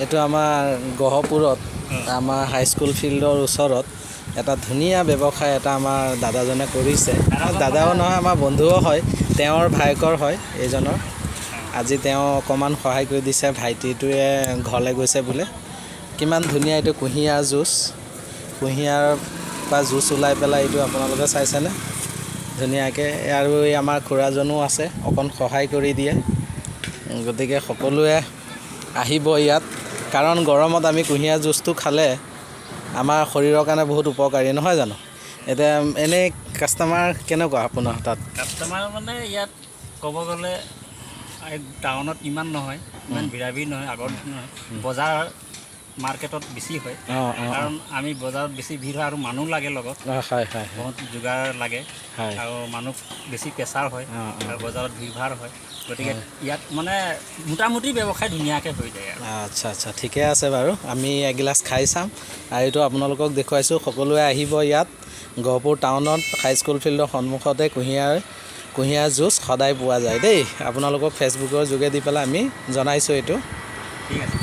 এইটো আমাৰ গহপুৰত আমাৰ হাইস্কুল ফিল্ডৰ ওচৰত এটা ধুনীয়া ব্যৱসায় এটা আমাৰ দাদাজনে কৰিছে। দাদাও নহয়, আমাৰ বন্ধুও হয়, তেওঁৰ ভায়েকৰ হয় এইজনৰ। আজি তেওঁ অকণমান সহায় কৰি দিছে, ভাইটিটোৱে ঘৰলৈ গৈছে বোলে। কিমান ধুনীয়া এইটো কুঁহিয়াৰ জুচ, কুঁহিয়াৰ পৰা জুচ ওলাই পেলাই এইটো আপোনালোকে চাইছেনে ধুনীয়াকৈ। আৰু এই আমাৰ খুৰাজনো আছে, অকণ সহায় কৰি দিয়ে। গতিকে সকলোৱে আহিব ইয়াত, কাৰণ গৰমত আমি কুঁহিয়াৰ জুচটো খালে আমাৰ শৰীৰৰ কাৰণে বহুত উপকাৰী, নহয় জানো? এতিয়া এনেই কাষ্টমাৰ কেনেকুৱা আপোনাৰ তাত? কাষ্টমাৰ মানে ইয়াত ক'ব গ'লে টাউনত ইমান নহয়, ইমান ভিৰ নহয়, আগত নহয়। বজাৰ মাৰ্কেটত বেছি হয়, কাৰণ আমি বজাৰত বেছি ভিৰ হয় আৰু মানুহ লাগে লগত। বহুত যোগাৰ লাগে আৰু মানুহ বেছি প্ৰেছাৰ হয় আৰু বজাৰত ভিৰ ভাৰ হয়। গতিকে ইয়াত মানে মোটামুটি ব্যৱসায় ধুনীয়াকৈ হৈ যায় আৰু। আচ্ছা, ঠিকে আছে বাৰু। আমি এগিলাচ খাই চাম আৰু এইটো আপোনালোকক দেখুৱাইছোঁ। সকলোৱে আহিব ইয়াত, গহপুৰ টাউনত হাইস্কুল ফিল্ডৰ সন্মুখতে কুঁহিয়াৰ জুচ সদায় পোৱা যায় দেই। আপোনালোকক ফেচবুকৰ যোগেদি পেলাই আমি জনাইছোঁ এইটো। ঠিক আছে।